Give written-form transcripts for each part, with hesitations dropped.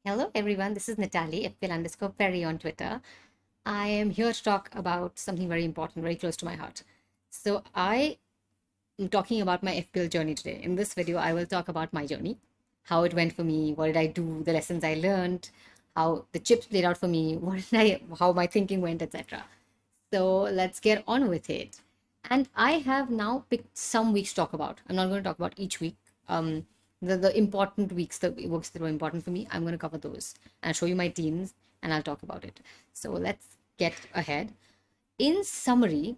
Hello everyone, this is Natalie, FPL_Perry on Twitter. I am here to talk about something very important, very close to my heart. So I am talking about my FPL journey today. In this video, I will talk about my journey, how it went for me, what did I do, the lessons I learned, how the chips played out for me, how my thinking went, etc. So let's get on with it. And I have now picked some weeks to talk about. I'm not going to talk about each week. Um, the important weeks, the works that were important for me, I'm going to cover those. I'll show you my teams and I'll talk about it. So let's get ahead. In summary,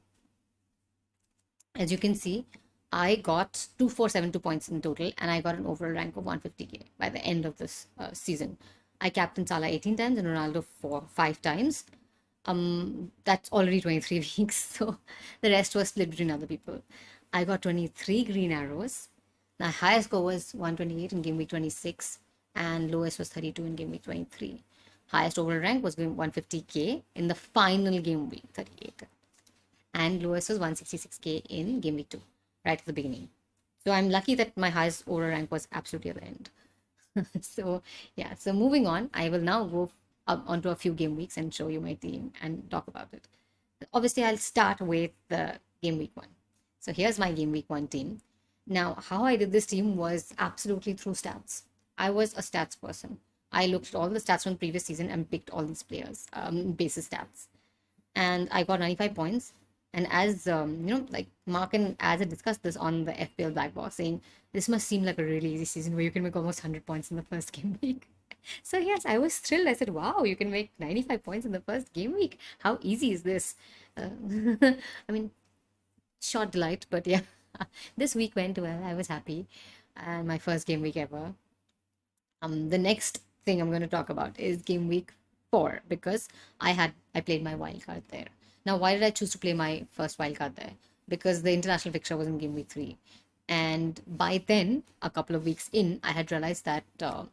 as you can see, I got 2472 points in total and I got an overall rank of 150k by the end of this season. I captained Salah 18 times and Ronaldo 5 times. That's already 23 weeks, so the rest was split between other people. I got 23 green arrows. My highest score was 128 in game week 26 and lowest was 32 in game week 23. Highest overall rank was 150k in the final game week 38 and lowest was 166k in game week 2, right at the beginning. So I'm lucky that my highest overall rank was absolutely at the end. So yeah, so moving on, I will now go up onto a few game weeks and show you my team and talk about it. Obviously, I'll start with the game week 1. So here's my game week 1 team. Now, how I did this team was absolutely through stats. I was a stats person. I looked at all the stats from the previous season and picked all these players, basis stats, and I got 95 points. And as like Mark and as I discussed this on the FPL Black Box, saying this must seem like a really easy season where you can make almost 100 points in the first game week. So yes, I was thrilled. I said, "Wow, you can make 95 points in the first game week. How easy is this?" Uh, I mean, short delight, but yeah, this week went well. I was happy, and my first game week ever. The next thing I'm going to talk about is game week 4 because I played my wild card there. Now, why did I choose to play my first wild card there? Because the international fixture was in game week 3, and by then, a couple of weeks in, I had realized that the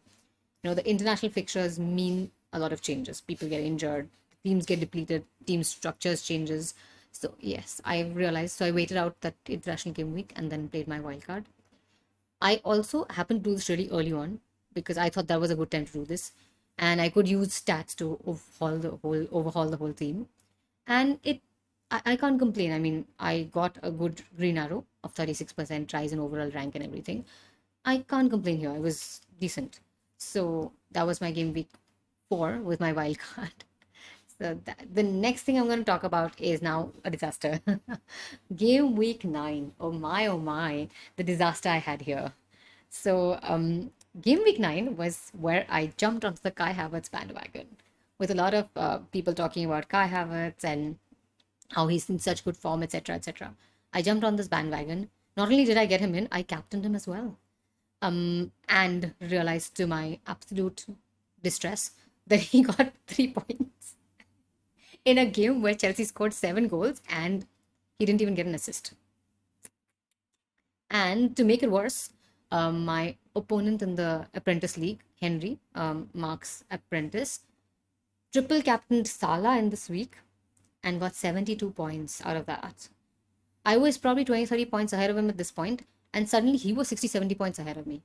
international fixtures mean a lot of changes. People get injured, teams get depleted, team structures changes. So yes, I realized. So I waited out that international game week and then played my wild card. I also happened to do this really early on because I thought that was a good time to do this, and I could use stats to overhaul the whole team, and I can't complain. I mean, I got a good green arrow of 36% rise in overall rank and everything. I can't complain here. I was decent. So that was my game week 4 with my wild card. So the next thing I'm going to talk about is now a disaster. Game week 9. Oh my, the disaster I had here. So, game week 9 was where I jumped onto the Kai Havertz bandwagon with a lot of people talking about Kai Havertz and how he's in such good form, etc., etc. I jumped on this bandwagon. Not only did I get him in, I captained him as well. And realized to my absolute distress that he got 3 points in a game where Chelsea scored 7 goals and he didn't even get an assist. And to make it worse, my opponent in the Apprentice League, Henry, Mark's apprentice, triple captained Salah in this week and got 72 points out of that. I was probably 20, 30 points ahead of him at this point, and suddenly he was 60, 70 points ahead of me.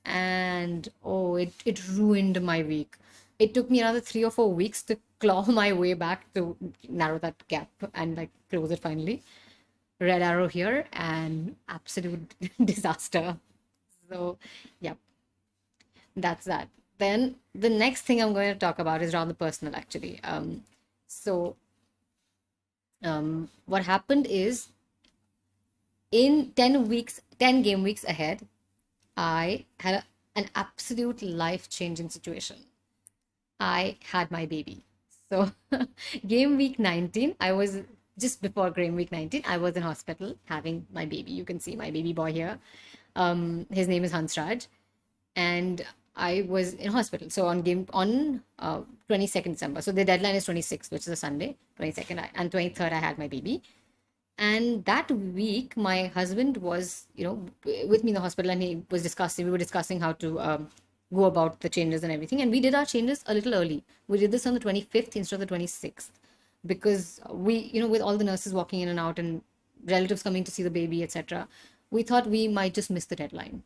And oh, it ruined my week. It took me another 3 or 4 weeks to claw my way back to narrow that gap and like close it finally. Red arrow here and absolute disaster. So, yeah, that's that. Then the next thing I'm going to talk about is rather personal, actually. So, what happened is in 10 weeks, 10 game weeks ahead, I had an absolute life changing situation. I had my baby. So, game week 19, I was just before game week 19, I was in hospital having my baby. You can see my baby boy here. His name is Hansraj, and I was in hospital. So on 22nd December. So the deadline is 26th, which is a Sunday. 22nd and 23rd, I had my baby. And that week, my husband was, with me in the hospital, and we were discussing how to go about the changes and everything. And we did our changes a little early. We did this on the 25th instead of the 26th because with all the nurses walking in and out and relatives coming to see the baby, etc., we thought we might just miss the deadline.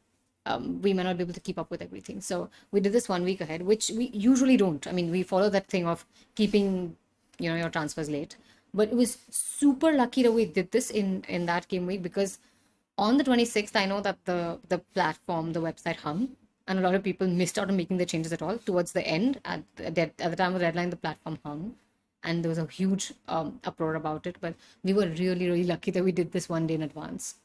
we may not be able to keep up with everything. So we did this 1 week ahead, which we usually don't. I mean, we follow that thing of keeping, your transfers late. But it was super lucky that we did this in that game week, because on the 26th, I know that the platform, the website hung, and a lot of people missed out on making the changes at all. Towards the end, at the time of the deadline, the platform hung, and there was a huge uproar about it. But we were really, really lucky that we did this 1 day in advance.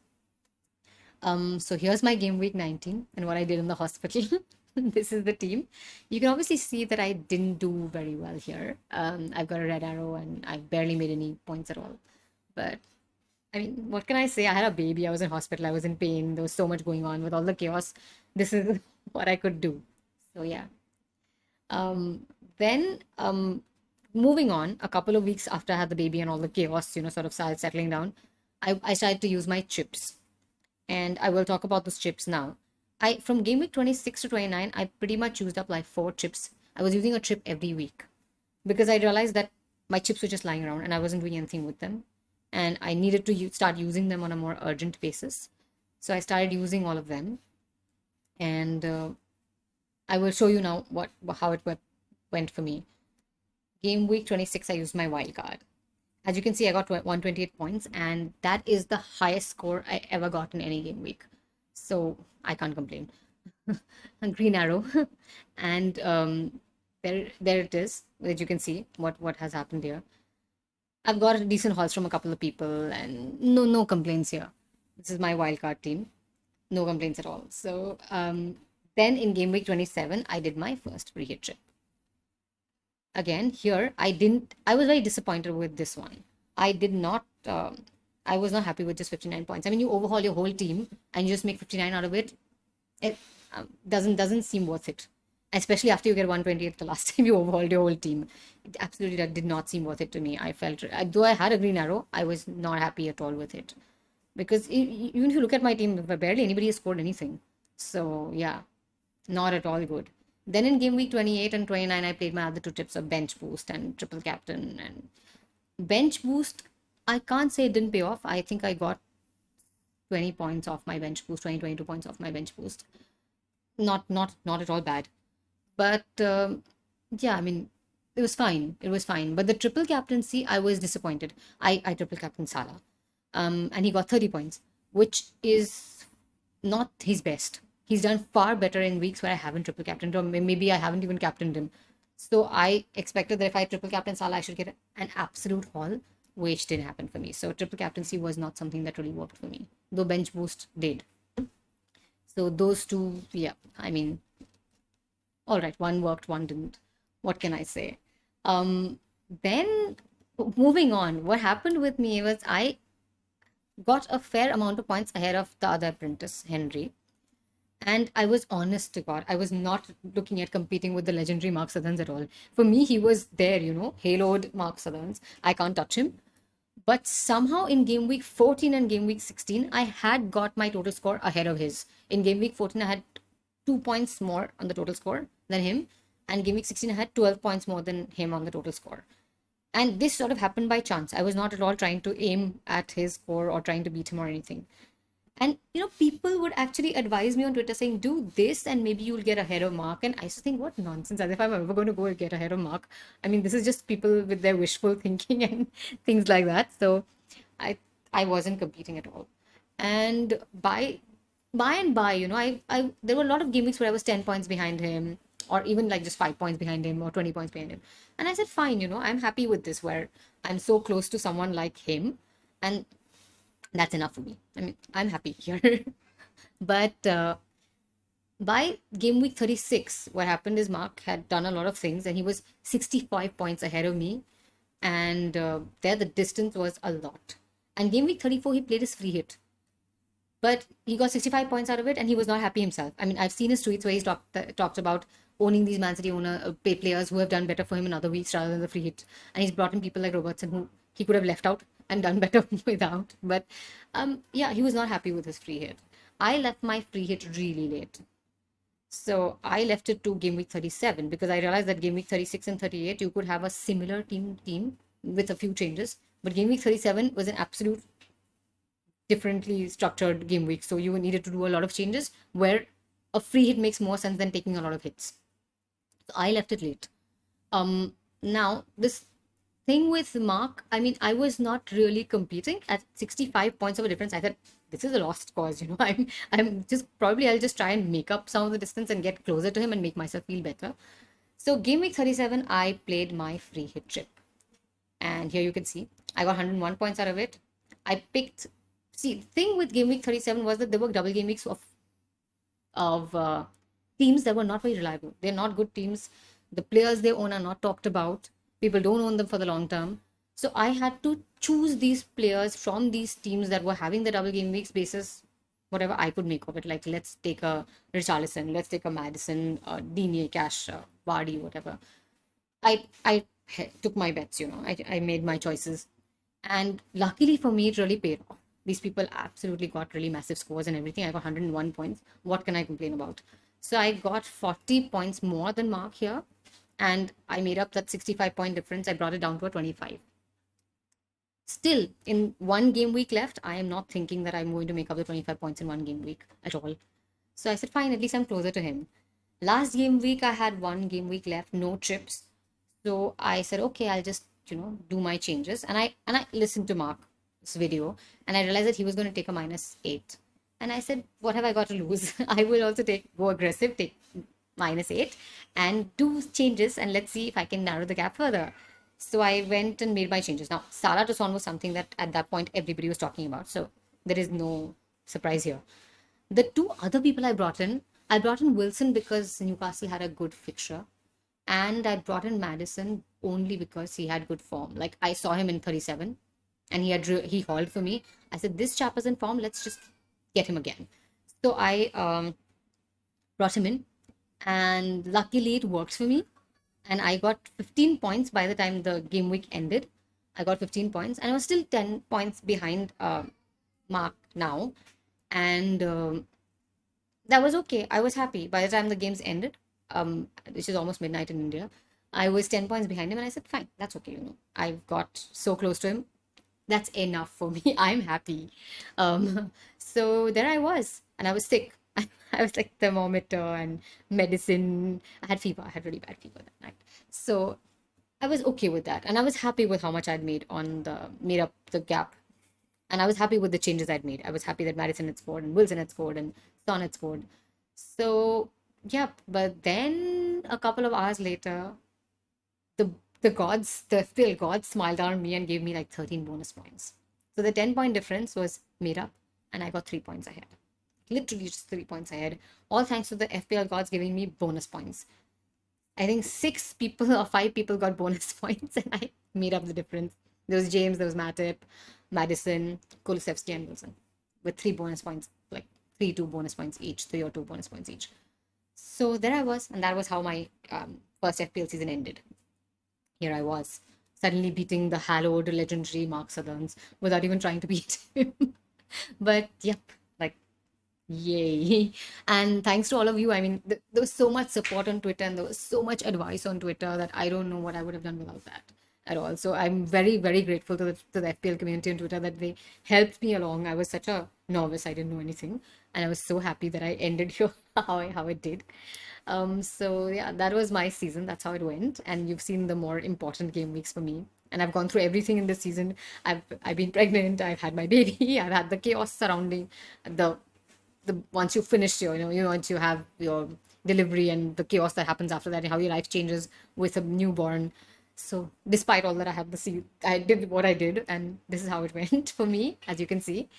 So here's my game week 19 and what I did in the hospital. This is the team. You can obviously see that I didn't do very well here. I've got a red arrow and I barely made any points at all. But I mean, what can I say? I had a baby. I was in hospital. I was in pain. There was so much going on with all the chaos. This is what I could do. So yeah. Then moving on, a couple of weeks after I had the baby and all the chaos, sort of started settling down, I started to use my chips. And I will talk about those chips now. From game week 26 to 29, I pretty much used up like 4 chips. I was using a chip every week because I realized that my chips were just lying around and I wasn't doing anything with them. And I needed to start using them on a more urgent basis. So I started using all of them. And I will show you now how it went for me. Game week 26, I used my wild card. As you can see, I got 128 points, and that is the highest score I ever got in any game week. So I can't complain. A green arrow. And there it is, that you can see what has happened here. I've got decent hauls from a couple of people, and no complaints here. This is my wildcard team. No complaints at all. So then in game week 27, I did my first free hit trip. Again, here I was very disappointed with this one. I did not, I was not happy with just 59 points. I mean, you overhaul your whole team and you just make 59 out of it. It doesn't seem worth it. Especially after you get 128 the last time you overhauled your whole team. It absolutely did not seem worth it to me. I felt, though I had a green arrow, I was not happy at all with it. Because even if you look at my team, barely anybody has scored anything. So yeah, not at all good. Then in game week 28 and 29, I played my other 2 tips of bench boost and triple captain. And bench boost, I can't say it didn't pay off. I think I got 20 points off my bench boost, 22 points off my bench boost. Not at all bad. But yeah, I mean, it was fine. It was fine. But the triple captaincy, I was disappointed. I triple captain Salah. And he got 30 points, which is not his best. He's done far better in weeks where I haven't triple captained, or maybe I haven't even captained him. So I expected that if I triple captain Salah, I should get an absolute haul, which didn't happen for me. So triple captaincy was not something that really worked for me, though bench boost did. So those two, yeah, I mean, all right, one worked, one didn't. What can I say? Then moving on, what happened with me was I got a fair amount of points ahead of the other apprentice, Henry. And I was honest to God, I was not looking at competing with the legendary Mark Southerns at all. For me, he was there, haloed Mark Southerns. I can't touch him. But somehow in game week 14 and game week 16, I had got my total score ahead of his. In game week 14, I had 2 points more on the total score than him. And game week 16, I had 12 points more than him on the total score. And this sort of happened by chance. I was not at all trying to aim at his score or trying to beat him or anything. And people would actually advise me on Twitter saying, do this and maybe you'll get ahead of Mark. And I used to think, what nonsense, as if I'm ever going to go and get ahead of Mark. I mean, this is just people with their wishful thinking and things like that. So I wasn't competing at all. And by and by, there were a lot of game weeks where I was 10 points behind him, or even like just 5 points behind him or 20 points behind him. And I said, fine, I'm happy with this, where I'm so close to someone like him. And that's enough for me. I mean, I'm happy here. But by game week 36, what happened is Mark had done a lot of things and he was 65 points ahead of me. And there the distance was a lot. And game week 34, he played his free hit. But he got 65 points out of it and he was not happy himself. I mean, I've seen his tweets where he's talked about owning these Man City players who have done better for him in other weeks rather than the free hit. And he's brought in people like Robertson who he could have left out and done better without. But yeah, he was not happy with his free hit. I left my free hit really late. So I left it to game week 37 because I realized that game week 36 and 38, you could have a similar team with a few changes. But game week 37 was an absolute differently structured game week. So you needed to do a lot of changes where a free hit makes more sense than taking a lot of hits. So I left it late. Now this thing with Mark, I mean, I was not really competing at 65 points of a difference. I thought this is a lost cause, you know. I'm just probably I'll just try and make up some of the distance and get closer to him and make myself feel better. So game week 37, I played my free hit trip. And here you can see I got 101 points out of it. I picked, see, the thing with game week 37 was that there were double game weeks of teams that were not very reliable. They're not good teams. The players they own are not talked about. People don't own them for the long term. So I had to choose these players from these teams that were having the double game weeks basis, whatever I could make of it. Like, let's take a Richarlison, let's take a Madison, Digne, Cash, Vardy, whatever. I took my bets, you know. I made my choices, and luckily for me, it really paid off. These people absolutely got really massive scores and everything. I got 101 points. What can I complain about? So I got 40 points more than Mark here, and I made up that 65-point difference. I brought it down to a 25. Still, in one game week left, I am not thinking that I'm going to make up the 25 points in one game week at all. So I said, fine, at least I'm closer to him. Last game week, I had one game week left, no trips. So I said, okay, I'll just, you know, do my changes. And I listened to Mark's video, and I realized that he was going to take a -8. And I said, what have I got to lose? I will also go aggressive, take -8 and do changes, and let's see if I can narrow the gap further. So I went and made my changes. Now, Salah to Son was something that at that point everybody was talking about. So there is no surprise here. The two other people I brought in Wilson because Newcastle had a good fixture. And I brought in Madison only because he had good form. Like, I saw him in 37 and he hauled for me. I said, this chap is in form. Let's just get him again. So I brought him in, and luckily it worked for me. And I got 15 points by the time the game week ended. I got 15 points, and I was still 10 points behind Mark now. And that was okay. I was happy. By the time the games ended, which is almost midnight in India, I was 10 points behind him, and I said, fine, that's okay, you know. I've got so close to him. That's enough for me. I'm happy. So there I was, and I was sick. I was like thermometer and medicine. I had fever. I had really bad fever that night. So I was okay with that. And I was happy with how much I'd made up the gap. And I was happy with the changes I'd made. I was happy that Madison had scored and Wilson had scored and Son had scored. So, yep. But then a couple of hours later, the the FPL gods smiled down on me and gave me like 13 bonus points. So the 10-point difference was made up, and I got 3 points ahead. Literally just 3 points ahead. All thanks to the FPL gods giving me bonus points. I think 6 people or 5 people got bonus points, and I made up the difference. There was James, there was Matip, Madison, Kulusevski, and Wilson with 3 bonus points, like 2 bonus points each, 3 or 2 bonus points each. So there I was, and that was how my first FPL season ended. Here I was, suddenly beating the hallowed legendary Mark Southerns without even trying to beat him. But yep, like, yay. And thanks to all of you. I mean, there was so much support on Twitter, and there was so much advice on Twitter that I don't know what I would have done without that at all. So I'm very, very grateful to the FPL community on Twitter that they helped me along. I was such a novice, I didn't know anything. And I was so happy that I ended here how it did. So yeah, that was my season. That's how it went. And you've seen the more important game weeks for me. And I've gone through everything in this season. I've been pregnant. I've had my baby. I've had the chaos surrounding the once you finish your, once you have your delivery and the chaos that happens after that, and how your life changes with a newborn. So despite all that, I did what I did, and this is how it went for me, as you can see.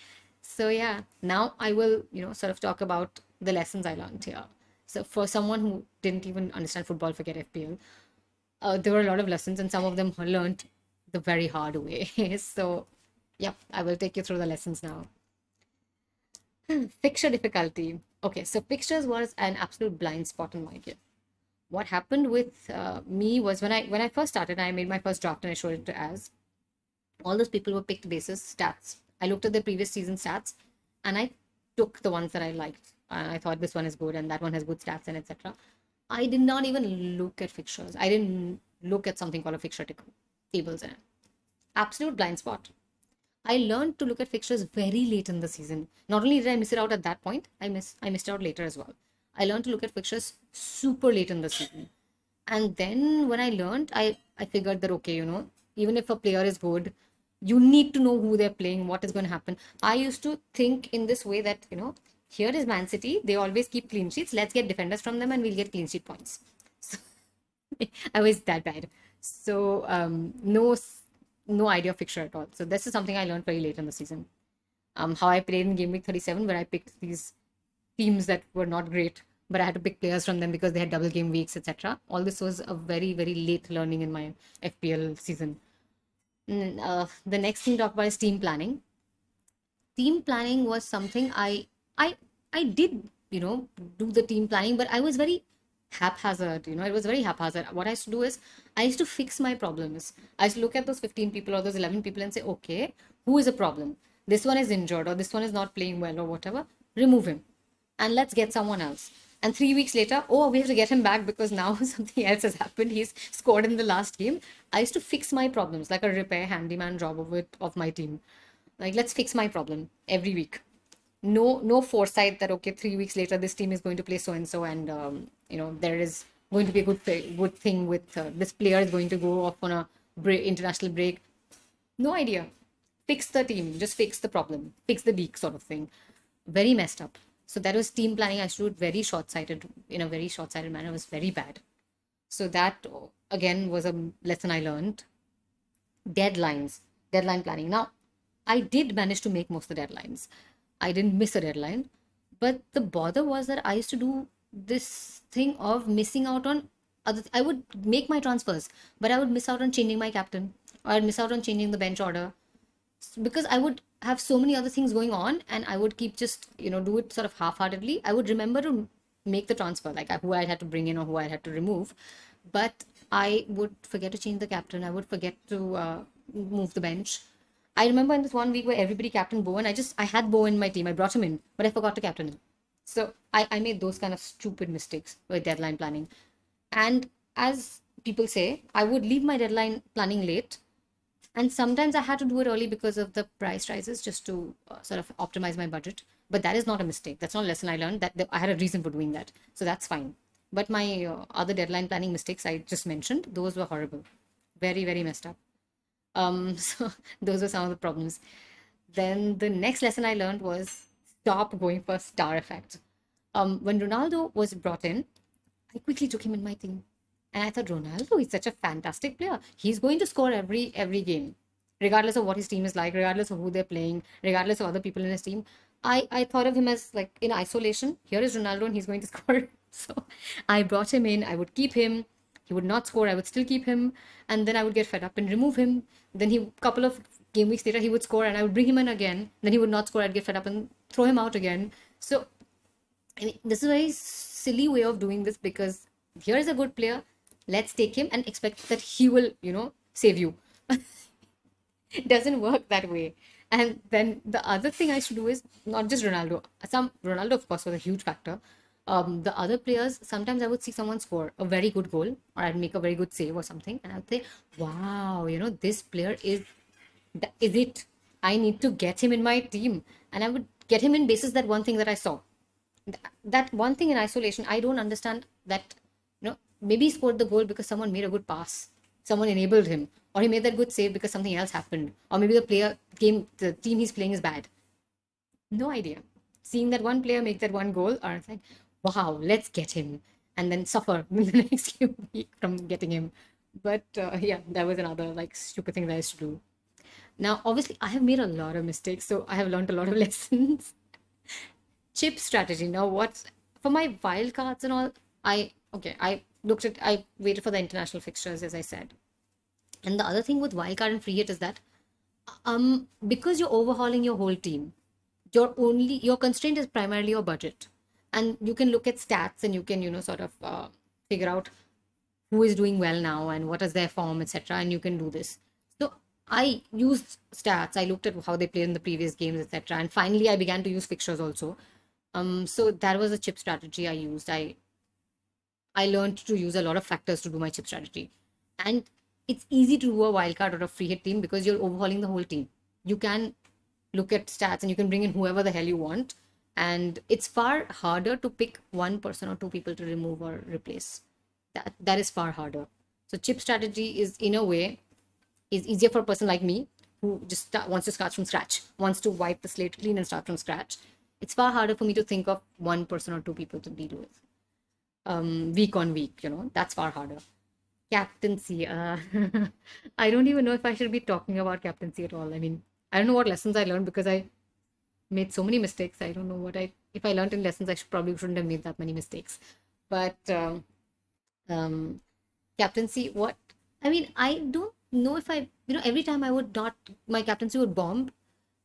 So yeah, now I will, sort of talk about the lessons I learned here. So for someone who didn't even understand football, forget FPL, there were a lot of lessons, and some of them I learned the very hard way. So, yep, I will take you through the lessons now. Fixture difficulty. Okay, so fixtures was an absolute blind spot in my game. What happened with me was when I first started, I made my first draft and I showed it to Az. All those people were picked basis stats. I looked at the previous season stats, and I took the ones that I liked. I thought this one is good and that one has good stats and etc. I did not even look at fixtures. I didn't look at something called a fixture tables in it. Absolute blind spot. I learned to look at fixtures very late in the season. Not only did I miss it out at that point, I missed out later as well. I learned to look at fixtures super late in the season. And then when I learned, I figured that, okay, even if a player is good, you need to know who they're playing, what is going to happen. I used to think in this way that, here is Man City. They always keep clean sheets. Let's get defenders from them and we'll get clean sheet points. So I was that bad. So no idea of fixture at all. So this is something I learned very late in the season. How I played in game week 37, where I picked these teams that were not great, but I had to pick players from them because they had double game weeks, etc. All this was a very, very late learning in my FPL season. The next thing to talk about is team planning. Team planning was something I I did, do the team planning, but I was very haphazard. It was very haphazard. What I used to do is I used to fix my problems. I used to look at those 15 people or those 11 people and say, okay, who is a problem? This one is injured or this one is not playing well or whatever. Remove him and let's get someone else. And 3 weeks later, oh, we have to get him back because now something else has happened. He's scored in the last game. I used to fix my problems like a repair handyman job of my team. Like, let's fix my problem every week. No foresight that, okay, 3 weeks later this team is going to play so and so, and there is going to be a good thing with this player is going to go off on a international break. No idea. Fix the team, just fix the problem, fix the leak, sort of thing. Very messed up. So that was team planning. I should very short-sighted, in a very short-sighted manner. It was very bad. So that again was a lesson I learned. Deadline planning. Now, I did manage to make most of the deadlines. I didn't miss a deadline. But the bother was that I used to do this thing of missing out on I would make my transfers, but I would miss out on changing my captain, or I'd miss out on changing the bench order, because I would have so many other things going on and I would keep just, do it sort of half-heartedly. I would remember to make the transfer, like who I had to bring in or who I had to remove, but I would forget to change the captain. I would forget to move the bench. I remember in this one week where everybody captained Bowen, I had Bowen in my team. I brought him in, but I forgot to captain him. So I made those kind of stupid mistakes with deadline planning. And as people say, I would leave my deadline planning late, and sometimes I had to do it early because of the price rises, just to sort of optimize my budget. But that is not a mistake. That's not a lesson I learned. That I had a reason for doing that. So that's fine. But my other deadline planning mistakes I just mentioned, those were horrible. Very, very messed up. So those were some of the problems. Then the next lesson I learned was stop going for star effect. When Ronaldo was brought in, I quickly took him in my team. And I thought, Ronaldo is such a fantastic player. He's going to score every game, regardless of what his team is like, regardless of who they're playing, regardless of other people in his team. I thought of him as like in isolation. Here is Ronaldo and he's going to score. So I brought him in. I would keep him. He would not score. I would still keep him. And then I would get fed up and remove him. Then couple of game weeks later, he would score and I would bring him in again. Then he would not score. I'd get fed up and throw him out again. So I mean, this is a very silly way of doing this, because here is a good player. Let's take him and expect that he will, save you. It doesn't work that way. And then the other thing I should do is not just Ronaldo. Ronaldo, of course, was a huge factor. The other players, sometimes I would see someone score a very good goal, or I'd make a very good save or something, and I'd say, "Wow, this player is it? I need to get him in my team." And I would get him in basis that one thing that I saw. That one thing in isolation, I don't understand that. Maybe he scored the goal because someone made a good pass, someone enabled him, or he made that good save because something else happened, or maybe the team he's playing is bad. No idea. Seeing that one player make that one goal, or it's like, wow, let's get him, and then suffer in the next week from getting him. But yeah, that was another like stupid thing that I used to do. Now, obviously, I have made a lot of mistakes, so I have learned a lot of lessons. Chip strategy. Now, what's for my wild cards and all? I waited for the international fixtures, as I said. And the other thing with wildcard and free hit is that because you're overhauling your whole team, your constraint is primarily your budget. And you can look at stats and you can, sort of figure out who is doing well now and what is their form, etc. And you can do this. So I used stats. I looked at how they played in the previous games, etc. And finally, I began to use fixtures also. So that was a chip strategy I used. I learned to use a lot of factors to do my chip strategy. And it's easy to do a wildcard or a free hit team because you're overhauling the whole team. You can look at stats and you can bring in whoever the hell you want. And it's far harder to pick one person or two people to remove or replace. That is far harder. So chip strategy is, in a way, is easier for a person like me who just wants to start from scratch, wants to wipe the slate clean and start from scratch. It's far harder for me to think of one person or two people to deal with week on week. That's far harder. Captaincy. I don't even know if I should be talking about captaincy at all. I mean, I don't know what lessons I learned because I made so many mistakes. I don't know if I learned in lessons, I probably shouldn't have made that many mistakes. But um, captaincy, what? I mean, I don't know if every time I would not, my captaincy would bomb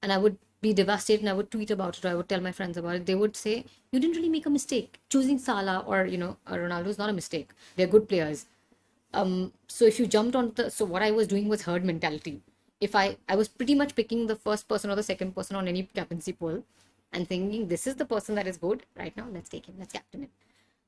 and I would be devastated and I would tweet about it or I would tell my friends about it. They would say, you didn't really make a mistake. Choosing Salah or, Ronaldo is not a mistake. They're good players. So if you jumped on so what I was doing was herd mentality. If I was pretty much picking the first person or the second person on any captaincy poll and thinking this is the person that is good right now, let's take him, let's captain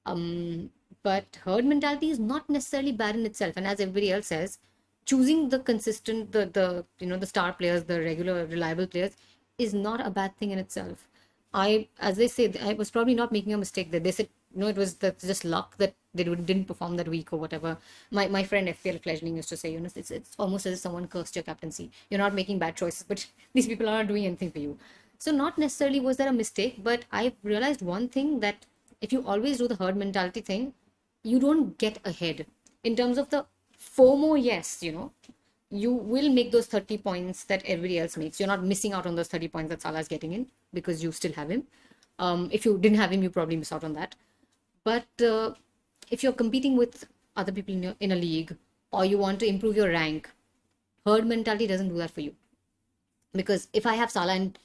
him. But herd mentality is not necessarily bad in itself, and as everybody else says, choosing the consistent, the star players, the regular reliable players is not a bad thing in itself. As they say, I was probably not making a mistake there. They said, it was just luck that they didn't perform that week or whatever. My friend FPL Fledgling used to say, it's almost as if someone cursed your captaincy. You're not making bad choices, but these people are not doing anything for you. So not necessarily was there a mistake, but I realized one thing, that if you always do the herd mentality thing, you don't get ahead. In terms of the FOMO, yes, you will make those 30 points that everybody else makes. You're not missing out on those 30 points that Salah's getting in because you still have him. If you didn't have him, you probably miss out on that. But if you're competing with other people in a league, or you want to improve your rank, herd mentality doesn't do that for you. Because if I have Salah and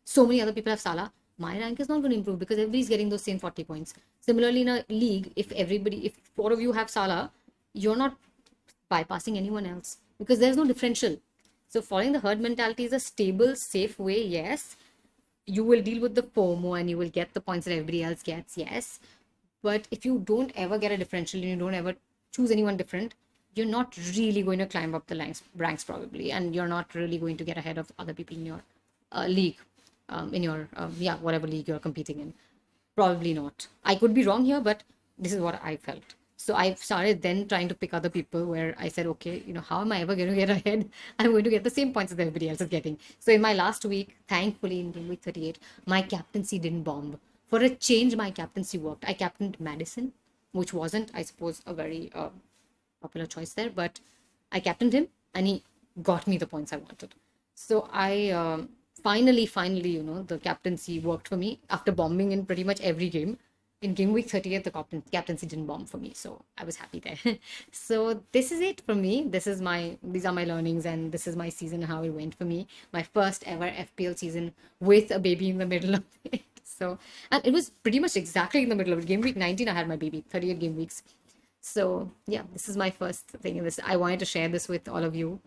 so many other people have Salah, my rank is not going to improve because everybody's getting those same 40 points. Similarly, in a league, if four of you have Salah, you're not bypassing anyone else because there's no differential. So following the herd mentality is a stable, safe way. Yes, you will deal with the FOMO and you will get the points that everybody else gets. Yes, but if you don't ever get a differential and you don't ever choose anyone different, you're not really going to climb up the ranks probably, and you're not really going to get ahead of other people in your league, in your whatever league you're competing in. Probably not. I could be wrong here, but this is what I felt. So I started then trying to pick other people where I said, okay, how am I ever going to get ahead? I'm going to get the same points that everybody else is getting. So in my last week, thankfully in game week 38, my captaincy didn't bomb. For a change, my captaincy worked. I captained Madison, which wasn't, I suppose, a very popular choice there, but I captained him and he got me the points I wanted. So I finally, the captaincy worked for me after bombing in pretty much every game. In game week 38, the captaincy didn't bomb for me, so I was happy there. So this is it for me. These are my learnings, and this is my season, how it went for me. My first ever FPL season with a baby in the middle of it. So, and it was pretty much exactly in the middle of it. Game week 19, I had my baby, 38 game weeks. So yeah, this is my first thing in this. I wanted to share this with all of you.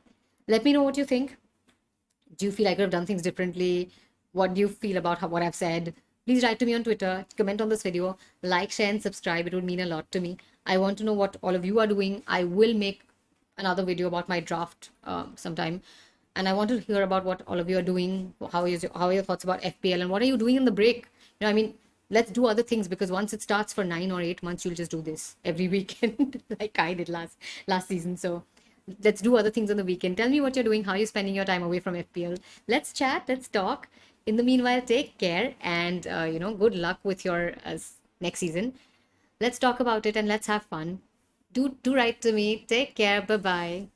Let me know what you think. Do you feel I could have done things differently? What do you feel about what I've said? Please write to me on Twitter, comment on this video, like, share, and subscribe. It would mean a lot to me. I want to know what all of you are doing. I will make another video about my draft sometime. And I want to hear about what all of you are doing. How are your thoughts about FPL, and what are you doing in the break? I mean, let's do other things, because once it starts for 9 or 8 months, you'll just do this every weekend like I did last season. So let's do other things on the weekend. Tell me what you're doing, how you're spending your time away from FPL. Let's chat, let's talk. In the meanwhile, take care, and good luck with your next season. Let's talk about it and let's have fun. Do write to me. Take care. Bye bye.